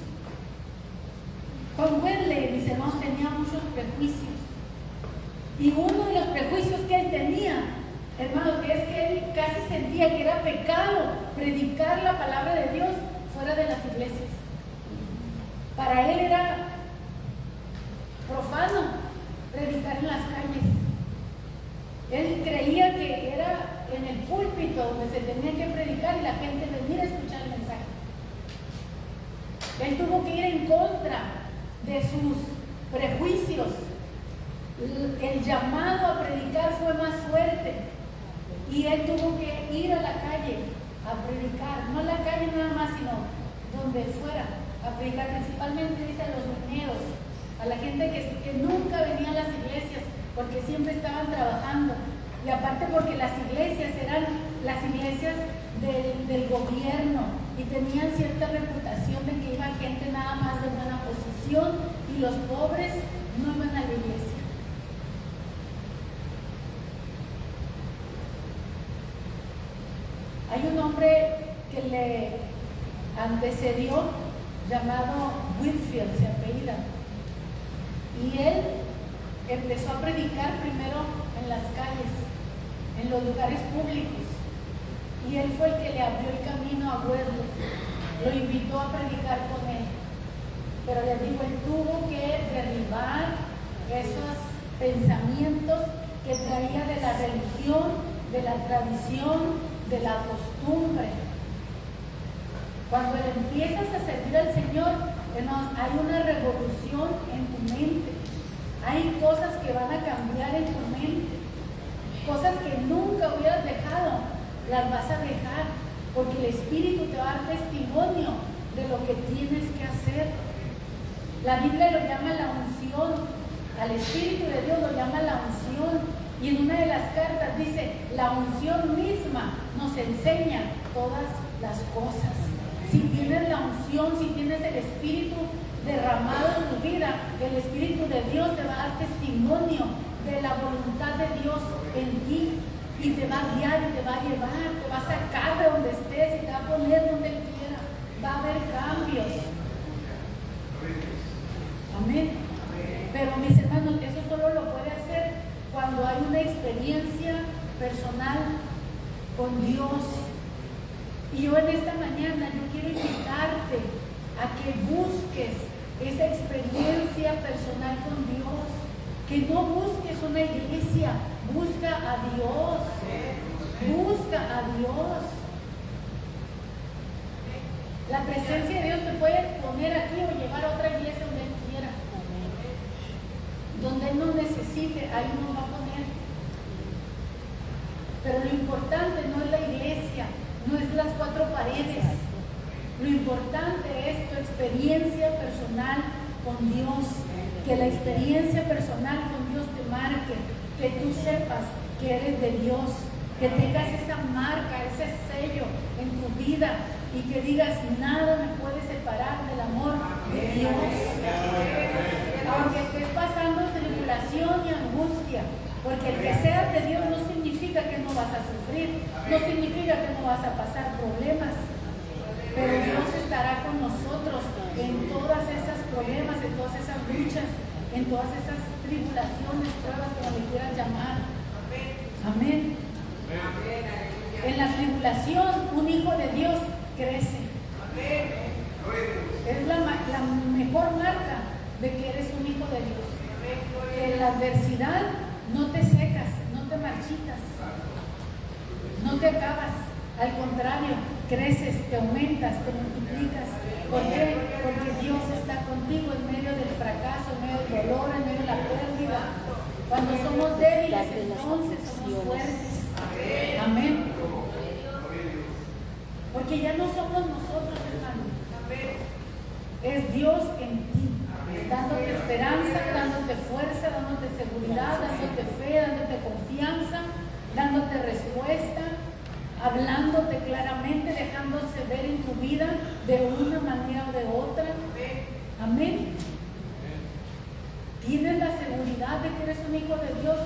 Juan Wesley, mis hermanos, tenía muchos prejuicios. Y uno de los prejuicios que él tenía, hermanos, es que él casi sentía que era pecado predicar la palabra de Dios fuera de las iglesias. Para él era profano predicar en las calles. Él creía que era en el púlpito donde se tenía que predicar y la gente venir a escuchar el mensaje. Él tuvo que ir en contra de sus prejuicios. El llamado a predicar fue más fuerte y él tuvo que ir a la calle a predicar, no a la calle nada más, sino donde fuera a predicar, principalmente, dice, a los mineros, a la gente que nunca venía a las iglesias porque siempre estaban trabajando, y aparte porque las iglesias eran las iglesias del gobierno y tenían cierta reputación de que iba gente nada más de buena posición y los pobres no iban a la iglesia. Hay un hombre que le antecedió llamado Whitfield, se apellida, y él empezó a predicar primero en las calles, en los lugares públicos, y él fue el que le abrió el camino a Wesley, lo invitó a predicar con él, pero les digo, él tuvo que derribar esos pensamientos que traía de la religión, de la tradición, de la costumbre. Cuando le empiezas a servir al Señor, hermanos, hay una revolución en tu mente. Hay cosas que van a cambiar en tu mente. Cosas que nunca hubieras dejado, las vas a dejar, porque el Espíritu te va a dar testimonio de lo que tienes que hacer. La Biblia lo llama la unción. Al Espíritu de Dios lo llama la unción. Y en una de las cartas dice, la unción misma nos enseña todas las cosas. Si tienes la unción, si tienes el Espíritu derramado en tu vida, el Espíritu de Dios te va a dar testimonio de la voluntad de Dios en ti, y te va a guiar y te va a llevar, te va a sacar de donde estés y te va a poner donde Él quiera. Va a haber cambios. Amén. Pero mis hermanos, eso solo lo puede hacer cuando hay una experiencia personal con Dios. Y yo en esta mañana yo quiero invitarte a que busques esa experiencia personal con Dios, que no busques una iglesia, busca a Dios, busca a Dios. La presencia de Dios te puede poner aquí o llevar a otra iglesia donde Él quiera. Donde Él no necesite, ahí nos va a poner. Pero lo importante no es la iglesia, no es las cuatro paredes. Lo importante es tu experiencia personal con Dios. Que la experiencia personal con Dios te marque, que tú sepas que eres de Dios, que tengas esa marca, ese sello en tu vida y que digas, nada me puede separar del amor de Dios. Aunque estés pasando tribulación y angustia, porque el que seas de Dios no significa que no vas a sufrir, no significa que no vas a pasar problemas, pero Dios estará con nosotros en todas esas problemas, en todas esas luchas, en todas esas tribulaciones, pruebas, como le quieras llamar. Amén. En la tribulación, un hijo de Dios crece. Es la mejor marca de que eres un hijo de Dios. Que en la adversidad no te secas, no te marchitas, no te acabas. Al contrario, creces, te aumentas, te multiplicas. ¿Por qué? Porque Dios está contigo en medio del fracaso, en medio del dolor, en medio de la pérdida. Cuando somos débiles, entonces somos fuertes. Amén. Porque ya no somos nosotros, hermano. Es Dios en ti, dándote esperanza, dándote fuerza, dándote seguridad, dándote fe, dándote confianza, dándote respuesta, hablándote claramente, dejándose ver en tu vida de una manera o de otra. Amén. ¿Tienes la seguridad de que eres un hijo de Dios?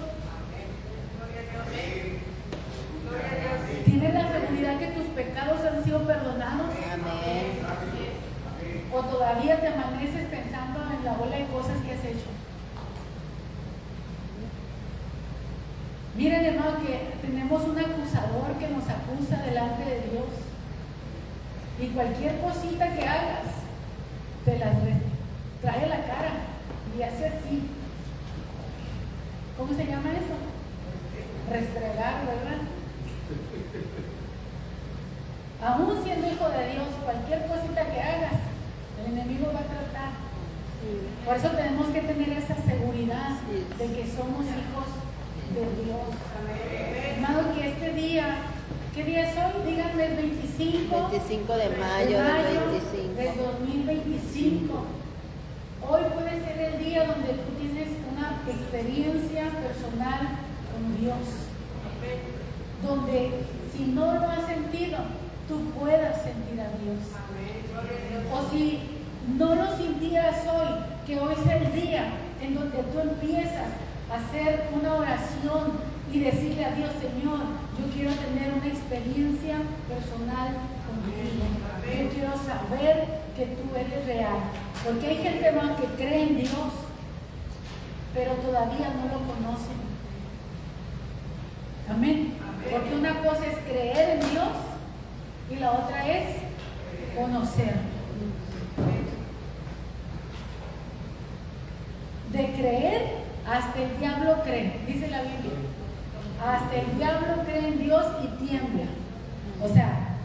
¿Tienes la seguridad que tus pecados han sido perdonados? Amén. ¿O todavía te amaneces pensando en la bola de cosas que has hecho? Miren, hermano, que tenemos un acusador que nos acusa delante de Dios. Y cualquier cosita que hagas, te la trae a la cara y hace así. ¿Cómo se llama eso? Restregar, ¿verdad? Aún siendo hijo de Dios, cualquier cosita que hagas, el enemigo va a tratar. Por eso tenemos que tener esa seguridad de que somos hijos de Dios. Hermano, que este día, ¿qué día es hoy? Díganme, el 25 de mayo del 25. Del 2025. Hoy puede ser el día donde tú tienes una experiencia personal con Dios. Donde si no lo has sentido, tú puedas sentir a Dios. O si no lo sintieras hoy, que hoy sea el día en donde tú empiezas a hacer una oración y decirle a Dios, Señor, yo quiero tener una experiencia personal contigo. Yo quiero saber que tú eres real. Porque hay gente más que cree en Dios, pero todavía no lo conocen. Amén. Porque una cosa es creer en Dios y la otra es conocer. De creer, hasta el diablo cree, dice la Biblia. Hasta el diablo cree en Dios y tiembla. O sea,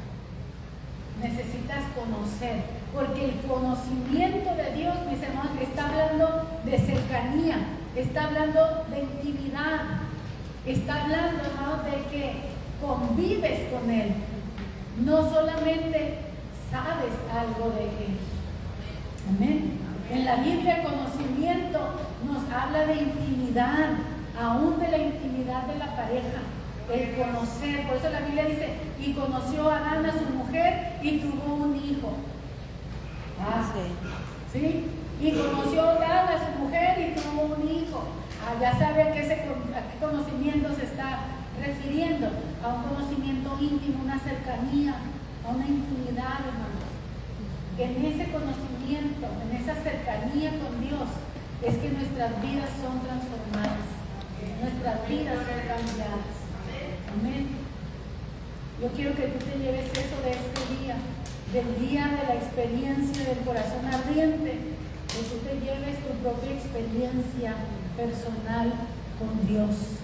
necesitas conocer, porque el conocimiento de Dios, mis hermanos, está hablando de cercanía, está hablando de intimidad, está hablando, hermanos, de que convives con Él. No solamente sabes algo de Él. Amén. En la Biblia, conocimiento nos habla de intimidad, aún de la intimidad de la pareja, el conocer. Por eso la Biblia dice, y conoció a Adán a su mujer y tuvo un hijo. ¿Sí? Y conoció a Adán a su mujer y tuvo un hijo. Ya sabe a qué conocimiento se está refiriendo, a un conocimiento íntimo, una cercanía, a una intimidad, hermanos. En ese conocimiento, en esa cercanía con Dios, es que nuestras vidas son transformadas, nuestras vidas son cambiadas. Amén. Yo quiero que tú te lleves eso de este día, del día de la experiencia del corazón ardiente, que tú te lleves tu propia experiencia personal con Dios.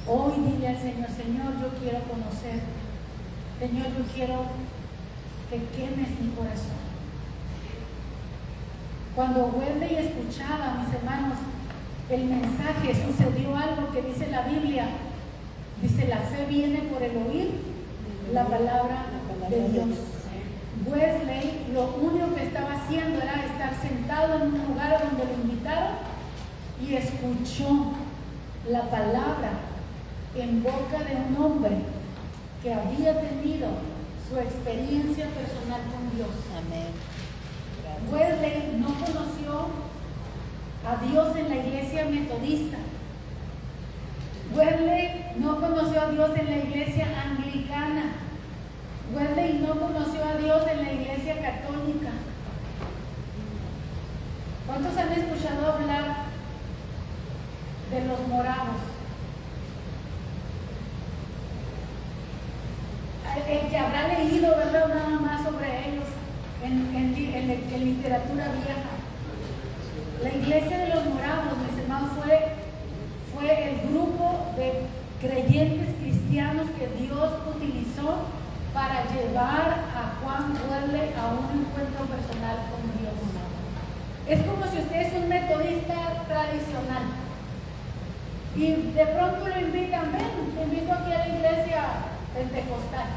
Hoy dile al Señor, Señor, yo quiero conocerte. Señor, yo quiero que quemes mi corazón. Cuando Wendy escuchaba, mis hermanos, el mensaje, sucedió algo que dice la Biblia, Dice, la fe viene por el oír la palabra de Dios. Wesley lo único que estaba haciendo era estar sentado en un lugar donde lo invitaron y escuchó la palabra en boca de un hombre que había tenido su experiencia personal con Dios. Amén. Wesley no conoció a Dios en la iglesia metodista. Wesley no conoció a Dios en la iglesia anglicana. Wesley no conoció a Dios en la iglesia católica. ¿Cuántos han escuchado hablar de los moravos? El que habrá leído, ¿verdad?, nada más sobre ellos en literatura vieja. La iglesia de los moravos, mis hermanos, fue el grupo de creyentes cristianos que Dios utilizó para llevar a Juan Wesley a un encuentro personal con Dios. Es como si usted es un metodista tradicional y de pronto lo invitan, ven, te invito aquí a la iglesia pentecostal.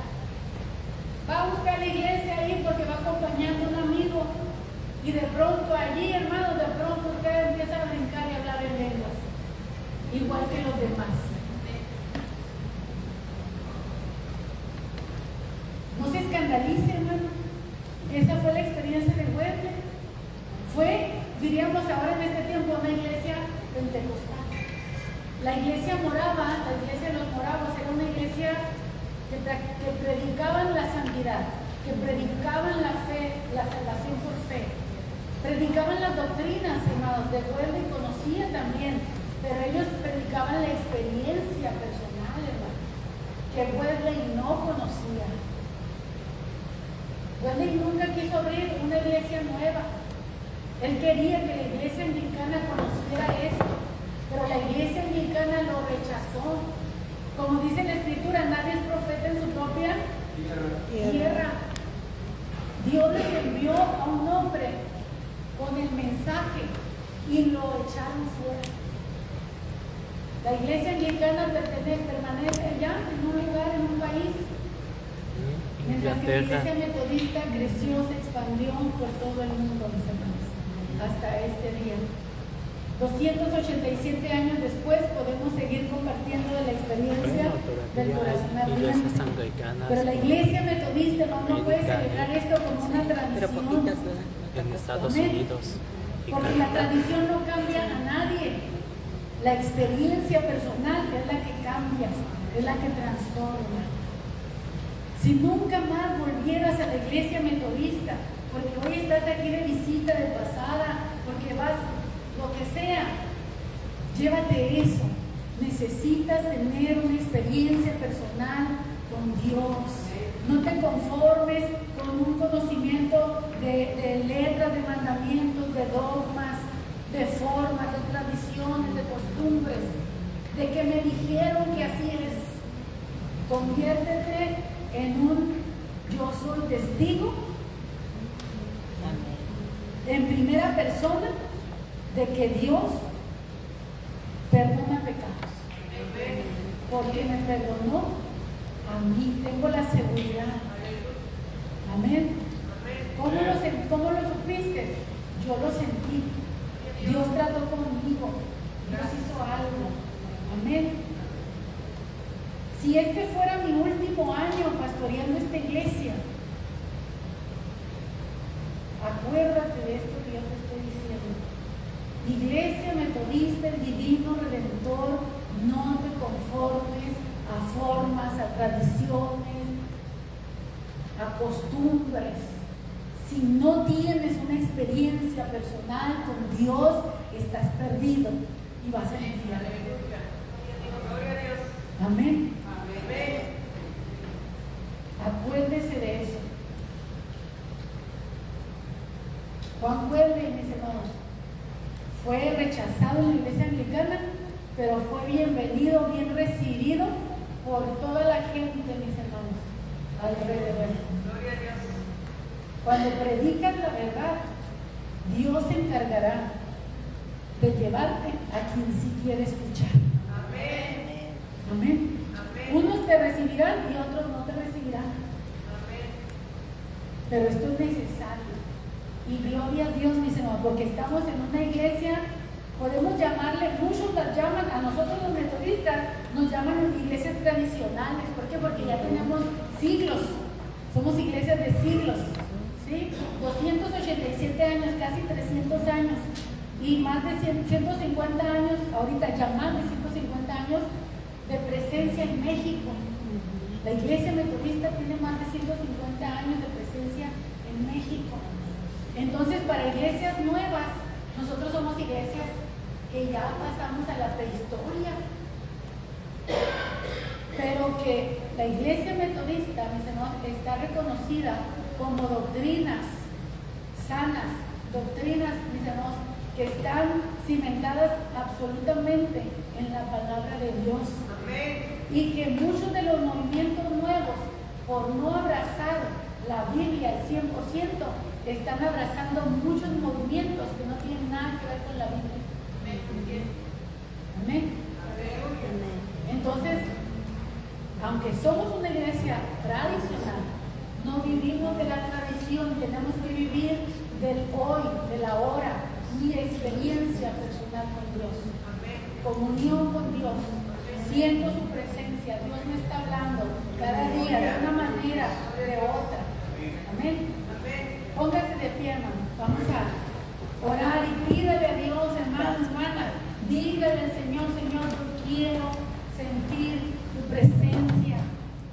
Va a buscar la iglesia ahí porque va acompañando a un amigo y de pronto allí, hermano, de pronto usted empieza a brincar y hablar en lenguas, igual que los demás. No se escandalice, hermano. Esa fue la experiencia de Wesley. Fue, diríamos ahora en este tiempo, una iglesia pentecostal. La iglesia morava, la iglesia de los moravos, era una iglesia que predicaban la santidad, que predicaban la fe, la salvación por fe. Predicaban las doctrinas, hermanos, de Wesley conocía también, pero ellos predicaban la experiencia personal, hermano, que Wesley no conocía. Wesley nunca quiso abrir una iglesia nueva. Él quería que la iglesia anglicana conociera esto, pero la iglesia anglicana lo rechazó. Como dice la Escritura, nadie es profeta en su propia tierra. Dios les envió a un hombre con el mensaje y lo echaron fuera. La iglesia anglicana permanece allá en un lugar, en un país, mientras que la iglesia metodista creció, se expandió por todo el mundo, mis hermanos, hasta este día. 287 años después podemos seguir compartiendo de la experiencia del corazón ardiente. Pero la iglesia metodista no puede celebrar esto como una tradición en Estados Unidos. Porque la tradición no cambia a nadie. La experiencia personal es la que cambia, es la que transforma. Si nunca más volvieras a la iglesia metodista, porque hoy estás aquí de visita, de pasada, porque vas, lo que sea, llévate eso. Necesitas tener una experiencia personal con Dios. No te conformes con un conocimiento de letras, de mandamientos, de dogmas, de formas, de tradiciones, de costumbres, de que me dijeron que así es. Conviértete en un yo soy testigo en primera persona de que Dios perdona pecados. Porque me perdonó a mí, tengo la seguridad. Amén. ¿Cómo lo supiste? Yo lo sentí. Dios trató conmigo. Dios hizo algo. Amén. Si este fuera mi último año pastoreando esta iglesia, acuérdate de esto que yo te estoy diciendo. Iglesia Metodista, el Divino Redentor, no te conformes a formas, a tradiciones, a costumbres. Si no tienes una experiencia personal con Dios, estás perdido y vas al infierno. Amén. Acuérdese de eso. Juan Wesley, mis hermanos, fue rechazado en la iglesia anglicana, pero fue bienvenido, bien recibido por toda la gente, mis hermanos, alrededor. Cuando predicas la verdad, Dios se encargará de llevarte a quien sí quiere escuchar. Amén. Amén. pero esto es necesario. Y gloria a Dios, mis hermanos, porque estamos en una iglesia, podemos llamarle, muchos las llaman, a nosotros los metodistas nos llaman iglesias tradicionales. ¿Por qué? Porque ya tenemos siglos, somos iglesias de siglos, ¿sí? 287 años, casi 300 años, y más de 150 años, ahorita ya más de 150 años de presencia en México. La iglesia metodista tiene más de 150 años de presencia en México. Entonces, para iglesias nuevas, nosotros somos iglesias que ya pasamos a la prehistoria. Pero que la iglesia metodista, mis hermanos, está reconocida como doctrinas sanas, doctrinas, mis hermanos, que están cimentadas absolutamente en la palabra de Dios. Amén. Y que muchos de los movimientos nuevos, por no abrazar la Biblia al 100%, están abrazando muchos movimientos que no tienen nada que ver con la Biblia. Amén. Entonces, aunque somos una iglesia tradicional, no vivimos de la tradición, tenemos que vivir del hoy, del ahora, mi experiencia personal con Dios, comunión con Dios, siento su presencia, Dios me está hablando cada día de una manera o de otra. Amén. Póngase de pie, hermano. Vamos a orar y pídale a Dios, hermanos, hermanas. Dígale al Señor, Señor, yo quiero sentir tu presencia.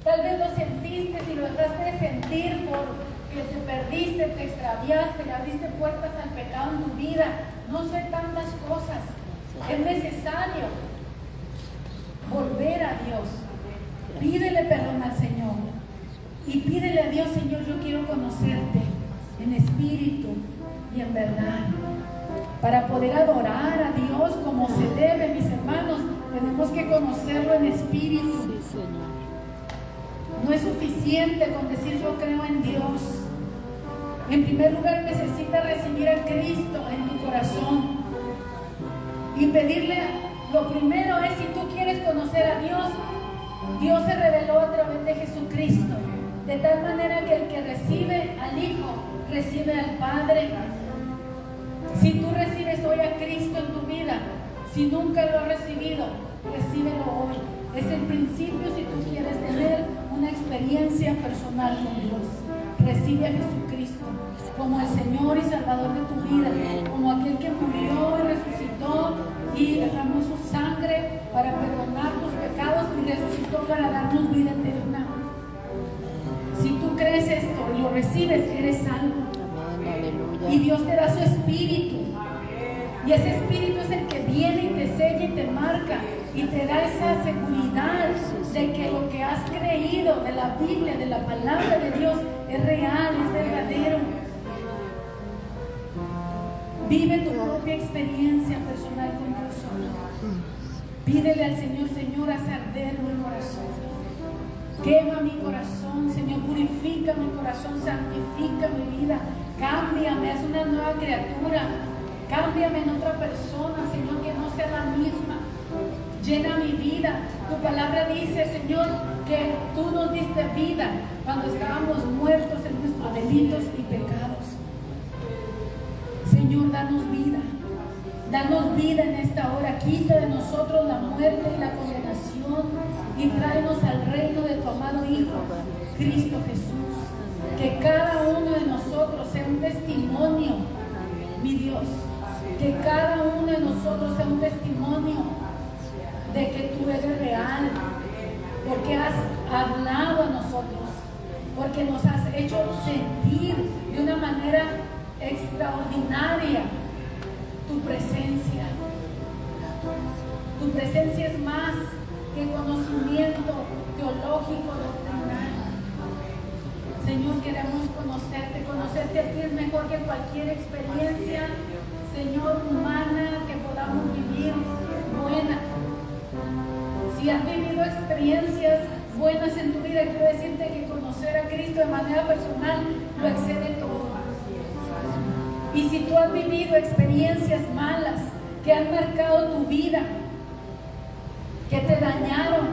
Tal vez lo sentiste y lo dejaste de sentir porque te perdiste, te extraviaste, le abriste puertas al pecado en tu vida. No sé, tantas cosas. Es necesario volver a Dios. Pídele perdón al Señor. Y pídele a Dios, Señor, yo quiero conocerte en espíritu y en verdad. Para poder adorar a Dios como se debe, mis hermanos, tenemos que conocerlo en espíritu. No es suficiente con decir yo creo en Dios. En primer lugar, necesitas recibir a Cristo en tu corazón y pedirle. Lo primero es, si tú quieres conocer a Dios, Dios se reveló a través de Jesucristo, de tal manera que el que recibe al Hijo recibe al Padre. Si tú recibes hoy a Cristo en tu vida, si nunca lo has recibido, recíbelo hoy. Es el principio si tú quieres tener una experiencia personal con Dios. Recibe a Jesucristo como el Señor y Salvador de tu vida, como aquel que murió y resucitó y derramó su sangre para perdonar tus pecados y resucitó para darnos vida eterna. Si tú crees esto y lo recibes, eres salvo. Y Dios te da su espíritu. Y ese espíritu es el que viene y te sella y te marca y te da esa seguridad de que lo que has creído de la Biblia, de la palabra de Dios, es real, es verdadero. Vive tu propia experiencia personal con Dios. Pídele al Señor, Señor, haz arder mi corazón. Quema mi corazón, Señor, purifica mi corazón, santifica mi vida. Cámbiame, haz una nueva criatura. Cámbiame en otra persona, Señor, que no sea la misma. Llena mi vida. Tu palabra dice, Señor, que tú nos diste vida cuando estábamos muertos en nuestros delitos y pecados. Señor, danos vida. Danos vida en esta hora. Quita de nosotros la muerte y la condenación y tráenos al reino de tu amado Hijo, Cristo Jesús. Que cada uno de nosotros sea un testimonio, mi Dios. Que cada uno de nosotros sea un testimonio de que tú eres real, porque has hablado a nosotros, porque nos has hecho sentir de una manera extraordinaria tu presencia. Tu presencia es más que conocimiento teológico, doctrinal. Señor, queremos conocerte. Conocerte a ti es mejor que cualquier experiencia, Señor, humana que podamos vivir buena. Si has vivido experiencias buenas en tu vida, quiero decirte que conocer a Cristo de manera personal lo excede todo. Y si tú has vivido experiencias malas que han marcado tu vida, que te dañaron,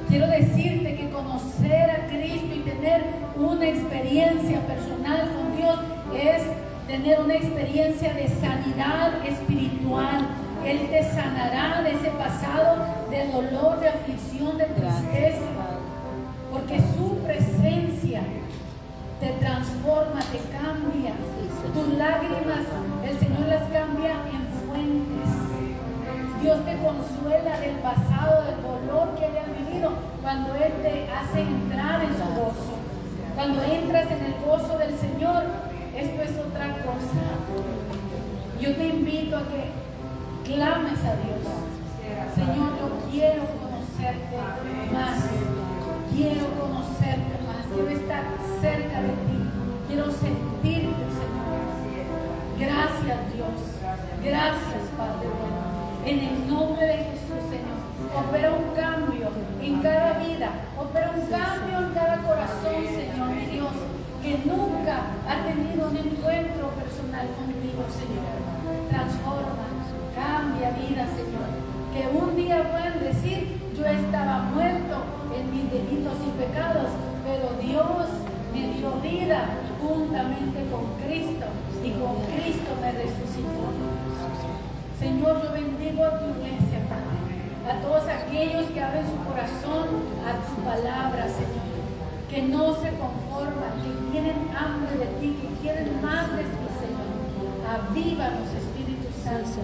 quiero decirte que conocer a Cristo y tener una experiencia personal con Dios es tener una experiencia de sanidad espiritual. Él te sanará de ese pasado de dolor, de aflicción, de tristeza, porque su presencia te transforma, te cambia. Tus lágrimas, el Señor las cambia en fuentes. Dios te consuela del pasado, del dolor que hayas vivido, cuando Él te hace entrar en su gozo. Cuando entras en el gozo del Señor, esto es otra cosa. Yo te invito a que clames a Dios. Señor, yo quiero conocerte más. Quiero conocerte más. Quiero estar cerca de ti. Quiero sentirte, Señor. Gracias, Dios. Gracias, Padre bueno. En el nombre de Jesús, Señor, opera un cambio en cada vida. Opera un cambio en cada corazón, Señor, mi Dios, que nunca ha tenido un encuentro personal contigo, Señor. Transforma, cambia vida, Señor. Que un día puedan decir, yo estaba muerto en mis delitos y pecados, pero Dios me dio vida juntamente con Cristo y con Cristo me resucitó. Señor, yo bendigo a tu iglesia, Padre, a todos aquellos que abren su corazón a tu palabra, Señor, que no se conforman, que tienen hambre de ti, que quieren más de ti, Señor. Avívanos, Espíritu Santo.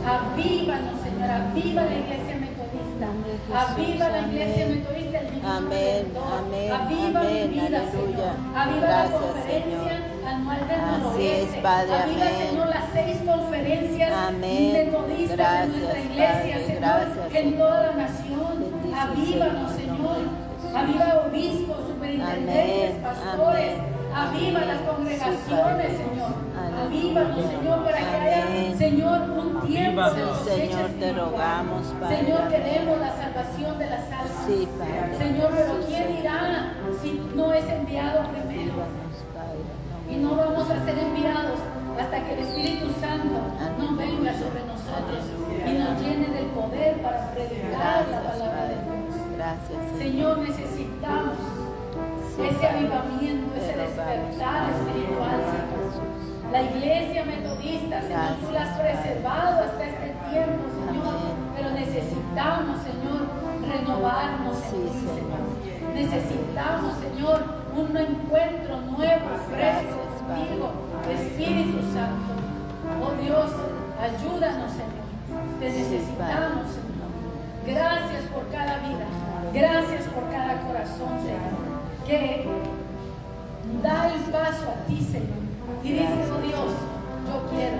Avívanos, Señor. Aviva la iglesia metodista. Aviva la iglesia metodista el Divino Redentor. Aviva mi vida, Señor. Aviva la conferencia anual del Noroeste. Aviva, Señor, las 6 conferencias metodistas de nuestra iglesia, Señor, en toda la nación. Avívanos, Señor. Aviva obispos, superintendentes, pastores. Aviva las congregaciones, Señor. Avívanos, Señor, para que haya, Señor, un tiempo de cosecha. Señor, te rogamos, Padre. Señor, queremos la salvación de las almas. Sí, Padre. Señor, pero ¿quién irá si no es enviado primero? Y no vamos a ser enviados hasta que el Espíritu Santo no venga sobre nosotros y nos llene del poder para predicar la palabra de Dios. Gracias, Señor, necesitamos ese avivamiento, ese despertar espiritual, Señor. La iglesia metodista, Señor, tú la has preservado hasta este tiempo, Señor, pero necesitamos, Señor, renovarnos en ti, Señor. Necesitamos, Señor, un encuentro nuevo, fresco contigo, Espíritu Santo. Oh Dios, ayúdanos, Señor. Te necesitamos, Señor. Gracias por cada vida. Gracias por cada corazón, Señor, que da el paso a ti, Señor. Y dice, oh Dios, yo quiero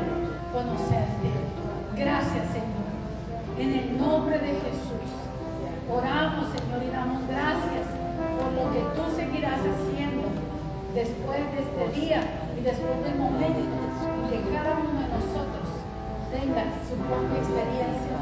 conocerte. Gracias, Señor. En el nombre de Jesús, oramos, Señor, y damos gracias por lo que tú seguirás haciendo después de este día y después del momento en que cada uno de nosotros tenga su propia experiencia